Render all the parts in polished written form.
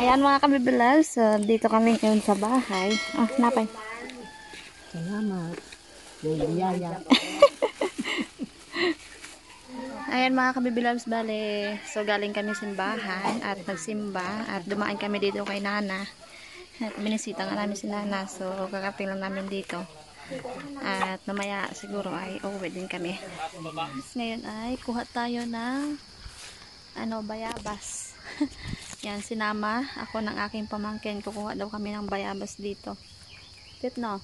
Ayan mga kabibilaw, so dito kami ngayon sa bahay. Ah, napay. Salamat. May biyaya. Ayan mga kabibilabs, bale. So galing kami simbahan at nagsimba at dumaan kami dito kay Nana. At binisita nga namin si Nana, so kakating lang namin dito. At mamaya siguro ay uuwi din kami. Ngayon ay kuha tayo ng bayabas. Yan, sinama ako ng aking pamangkin. Kukuha daw kami ng bayabas dito. Tip no?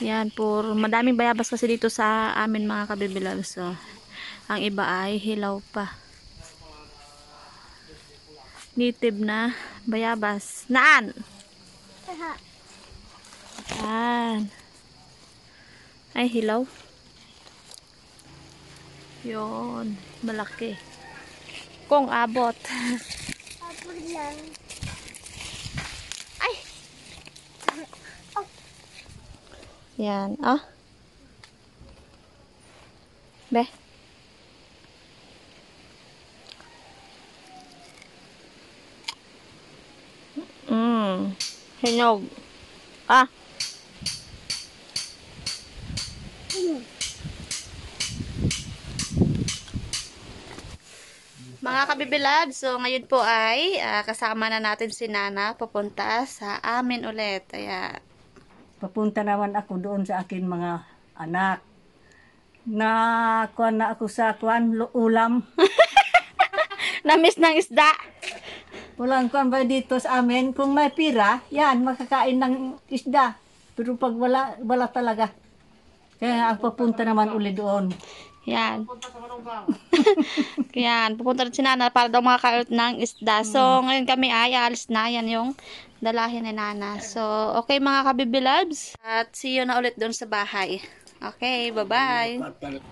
Yan, madaming bayabas kasi dito sa amin mga kabibilaw. So, ang iba ay hilaw pa. Native na bayabas. Naan? Yan. Ay, hilaw. Yun, malaki. Kung abot. Abot lang. Ay! Yan, ah. Be. Hinog. Ah. Mga kabibilad, so ngayon po ay kasama na natin si Nana papunta sa amin ulit. Kaya Papunta naman ako doon sa akin mga anak. Kuha na ako sa ulam. na-miss ng isda. Walang kuha ba dito sa amin. Kung may pira, yan, makakain ng isda. Pero pag wala talaga. Kaya ako papunta naman uli doon. Yan. Yan, pupunta rin si Nana para daw makakain ng isda. So, ngayon kami ay alis na. Yan yung dalahin ni Nana. So, okay mga kabibilabs. At see you na ulit doon sa bahay. Okay, bye-bye.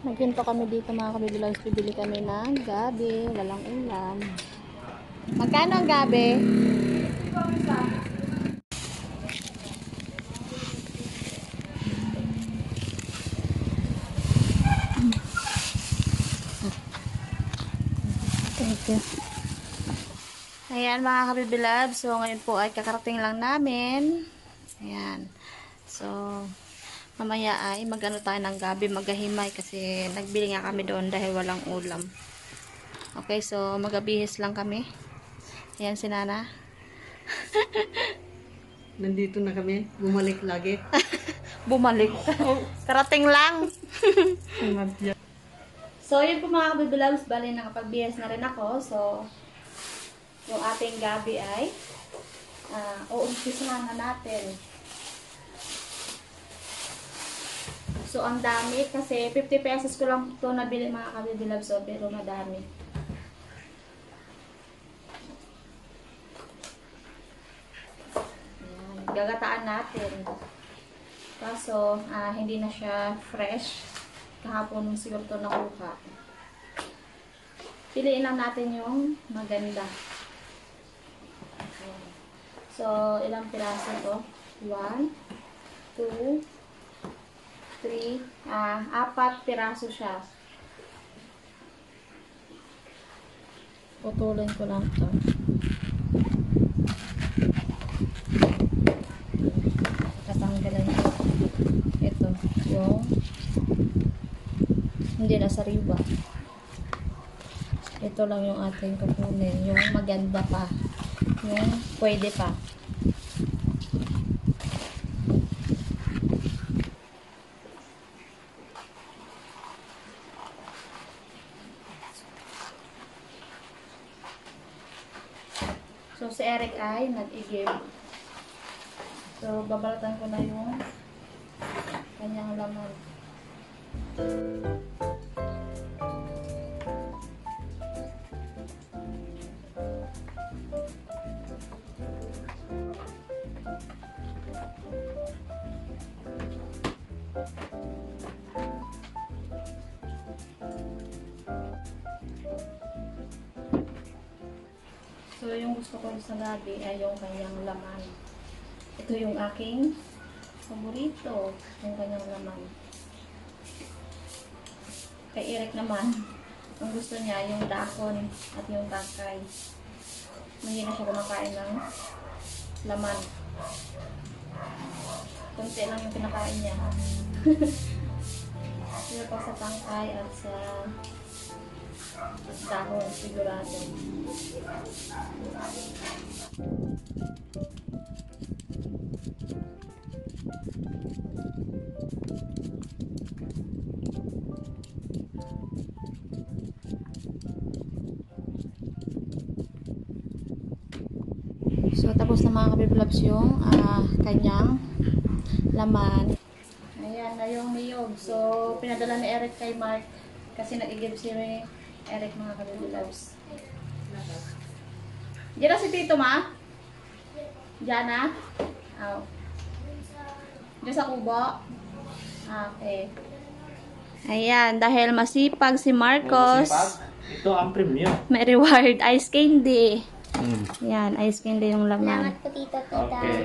Nagpunto kami dito mga kabibilabs. Bibili kami ng gabi. Walang ulam. Magkano ang gabi? Thank you. Ayan mga kabibilab. So ngayon po ay kakarating lang namin. Ayan. So mamaya ay magano tayo ng gabi, maghahimay kasi nagbili nga kami doon dahil walang ulam. Okay, so magabihis lang kami. Ayan si Nana. Nandito na kami. Bumalik lagi. Bumalik. Karating lang. So, yun po mga kabibilabs, bali nakapagbihis na rin ako. So, yung ating gabi ay uumpisahan na natin. So, ang dami kasi 50 pesos ko lang ito nabili mga kabibilabs. So, pero madami. Ayan, gagataan natin. Kaso, hindi na siya fresh. Kahapon siguro ito nakuha. Piliin lang natin yung maganda. So, ilang piraso ito? 1, 2, 3, 4 piraso siya. Putulin ko lang ito. Tatanggalan ko. Ito, yung hindi na sariwa. Ito lang yung ating kukunin. Yung maganda pa. Yung pwede pa. So, si Eric ay nag-igib. So, babalatan ko na yung kanyang laman. So, yung gusto ko sa gabi ay yung kanyang laman. Ito yung aking paborito, yung kanyang laman. Kay Eric naman, ang gusto niya yung dahon at yung takay. Mahina siya kumakain ng laman. Kunti lang yung pinakain niya. Pero pa sa tangkay at sa dahon, sigurado. So, tapos na mga kabiblabs yung kanyang laman. Ayan na yung niyog. So, pinadala ni Eric kay Mark kasi nag-i-give si Eric mga kabiblabs. Diyan na si Tito, ma? Diyan na? Oh. Diyan sa kubo? Okay. Ayan, dahil masipag si Marcos, Ito ang premium. may reward ice candy. Yan, ice candy yung laman. Salamat po, tita. Okay.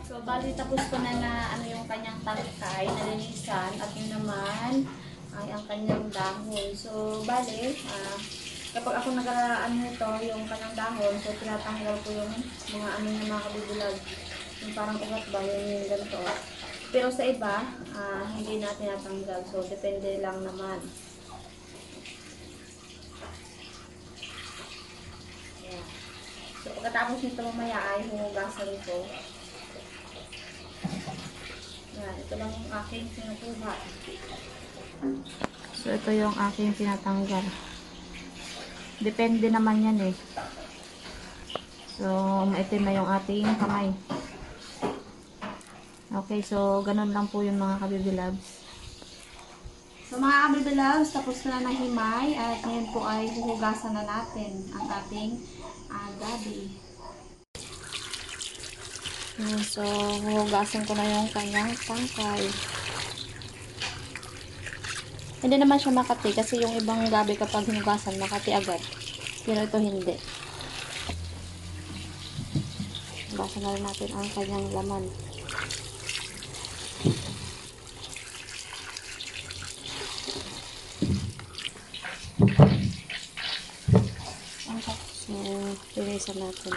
So, bali tapos ko na ano yung kanyang tangkay, nalinisan, at yun naman ay ang kanyang dahon. So, bali, kapag ako nag-ano nito, yung kanyang dahon, so tinatanggal ko yung mga ano ng mga kabibulag. Yung parang ugat ba, yung ganito. Pero sa iba, hindi na tinatanggal. So, depende lang naman. Ayan. So, pagkatapos nito mamaya ay humugasan ito. Yan, ito lang yung aking pinukuha. So, ito yung aking pinatanggal. Depende naman yan eh. So, maitim na yung ating kamay. Okay, so, ganun lang po yung mga kabibilabs. So, mga kabibilabs, tapos na nahimay at ngayon po ay huhugasan na natin ang ating gabi. So, huhugasan ko na yung kanyang tangkay. Hindi naman siya makati kasi yung ibang gabi kapag hinugasan, makati agad. Pero ito hindi. Hugasan na rin natin ang kanyang laman. So, linisan natin.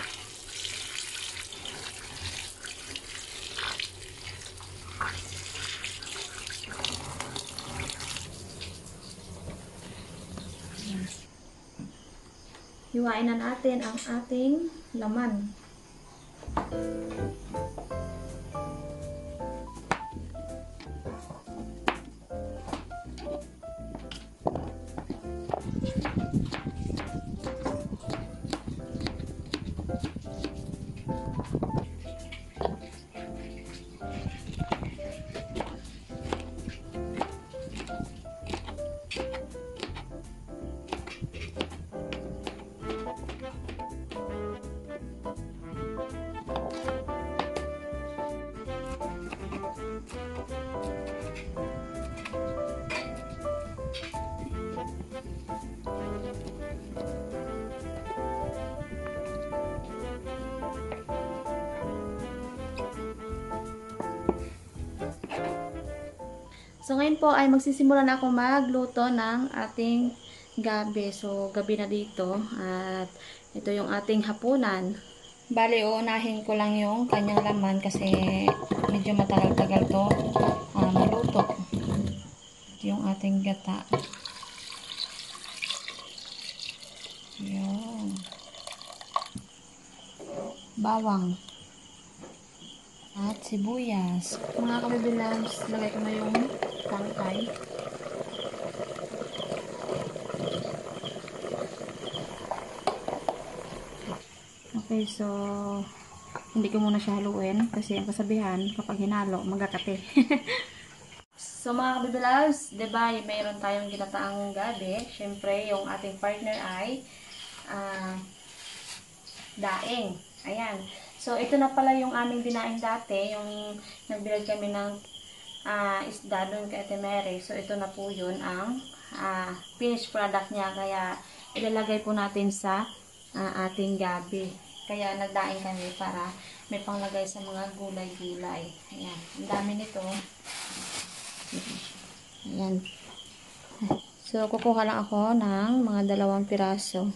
Hiwain na natin ang ating laman. So, ngayon po ay magsisimula na ako magluto ng ating gabi. So, gabi na dito. At ito yung ating hapunan. Bali, uunahin ko lang yung kanyang laman kasi medyo matagal-tagal to maluto. Ito yung ating gata. Yun. Bawang. At sibuyas. Mga kabibilabs, lagay ko na yung tangkay. Okay, so hindi ko muna siya haluin kasi ang kasabihan kapag hinalo, magkakate. So mga kabibilabs, diba mayroon tayong ginataang gabi. Siyempre, yung ating partner ay daing. Ayan. So, ito na pala yung aming dinaing dati. Yung nagbilad kami ng isda doon kay Ate Mary. So, ito na po yun ang finished product niya. Kaya, ilalagay po natin sa ating gabi. Kaya nagdaing kami para may panglagay sa mga gulay-gulay. Ayan. Ang dami nito. Ayan. So, kukuha lang ako ng mga 2 piraso.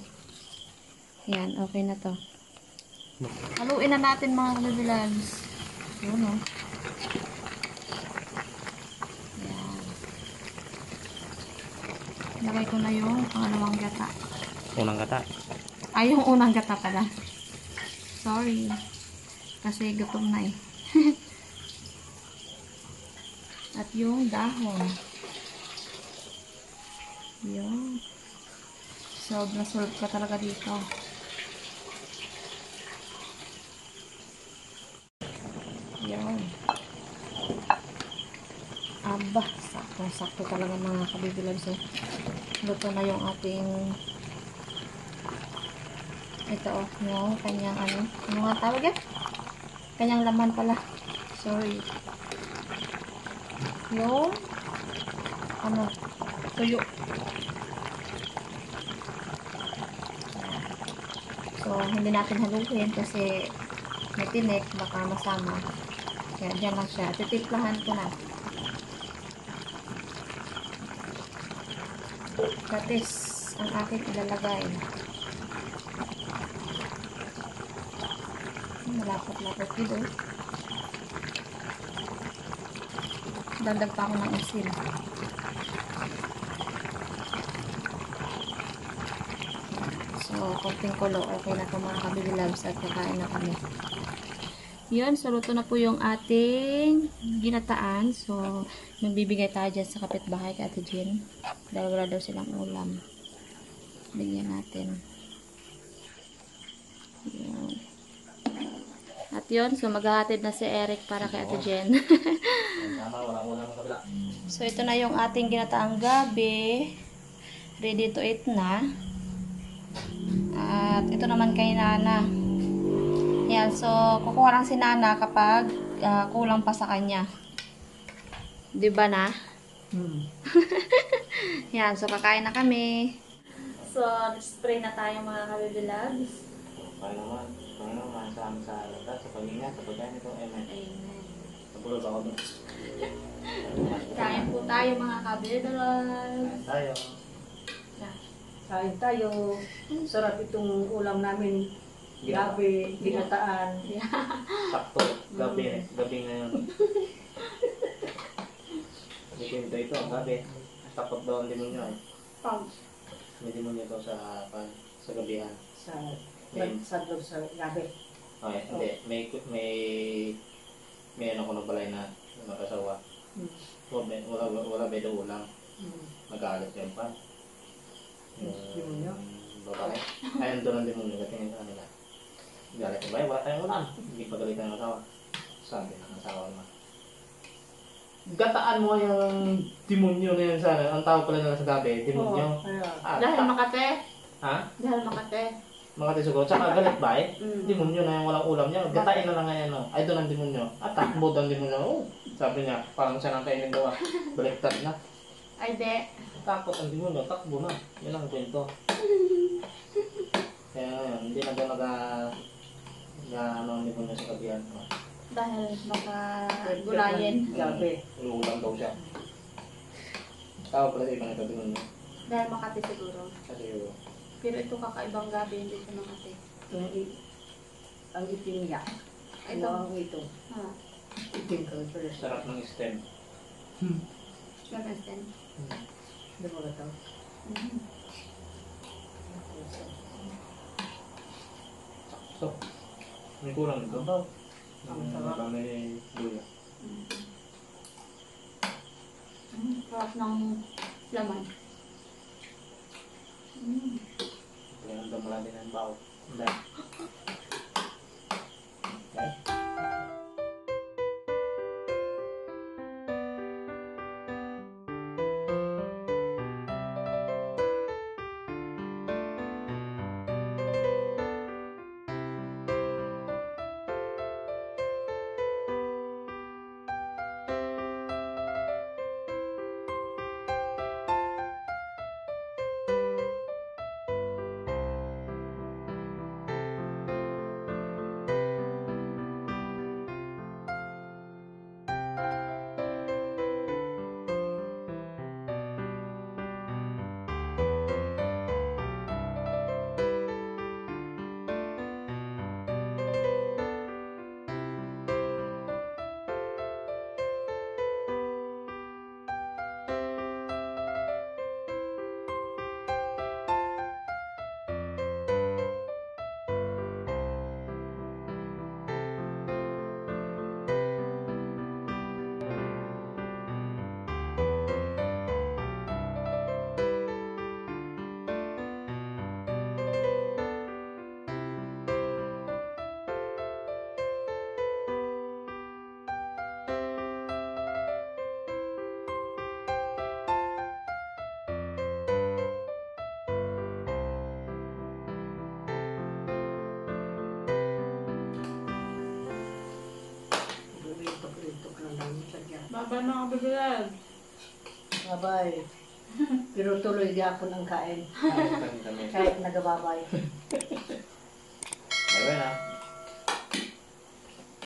Ayan. Okay na to. Haluin na natin mga kabibilabs. Yun o. Ayan. Lagay ko na yung pangalawang gata. Unang gata. Ay, yung unang gata pala. Sorry. Kasi gutom na eh. At yung dahon. Yun. Solve na solve ka talaga dito. Yun. Aba, sakto talaga mga kabibilabs. So, luto na yung ating ito yung kanyang ano nga tawag yan? Kanyang laman pala. Sorry. Yung tuyo. So, hindi natin haluin kasi may tinik, baka masama. Kaya dyan lang siya. Titimplahan ko na. That is ang aking ilalagay. Malapot-lapot dito. Dagdag pa ako ng asin. So, konting kulo. Okay na ito mga kabibilabs at kakain na kami. Yun, so luto na po yung ating ginataan. So, magbibigay tayo dyan sa kapitbahay kay Ate Jean. Dahil wala daw silang ulam. Bigyan natin. Yun. At yun, so maghahatid na si Eric para kay Ate Jen. So ito na yung ating ginataang gabi. Ready to eat na. At ito naman kay Nana. Yan, so kukuha lang si Nana kapag kulang pa sa kanya. 'Di ba na? Yan, so kakain na kami. So, spray na tayo mga kabibilabs. Panginoon, sa amin sa lahat, sa pamilya, sa pagkain ito, amen. Amen. Napulog ako doon. Kain po tayo mga kabibilabs. Kain tayo. Kain tayo. Sarap itong ulam namin. Gabi, ginataan. Sakto. Gabi ngayon. May kwento ito, gabi. Takot daw ang demonyo eh. May demonyo ito sa gabihan. Sa sadlog sa gabi. Okay, hindi. May ano ko na balay na nakasawa. Wala may daw ulam. Nag-aalit yan pa. Demonyo? Babae. Ayun doon ang demonyo. Katingin sa kanila. Galit yung babae, wala tayong ulam. Hindi pagalitan ng asawa. Sabi ng asawa naman. Gataan mo yung demonyo na yun sa ang tawag pala nila sa gabi, demonyo. Dahil Makate. Ha? Dahil Makate. Mga tisugo. Tsaka galit ba eh? Demonyo na yung walang ulam niya. Gatain na lang ngayon. No? Ay, doon ang demonyo. At takbo doon ang demonyo. Oh, sabi niya, parang siya nang kainin daw. Baliktad na. Ay, de. Takot ang demonyo. Takbo na. Yan ang kwento. Kaya ngayon, hindi na daw ano ang demonyo sa kabihan. Dahil makagulayin. Gabi. Ulam daw siya. Tawag pala sa iba na demonyo. Dahil Makate siguro. Kasi Pero ito kakaibang gabi, hindi ito Makate. Ang itim niya. Ito. Ang ito. Ha? Itim ka. sarap ng stem. Ganun din. Hindi mo ka ito. So, may kulang ito. Ang sarap. May luya. Sarap ng laman. Kaya ang damala din ang bao. Okay. Abay mga kabibilad. Babay. Pero tuloy gapon ang kain. Kami. Kahit nagababay. Bye-bye na.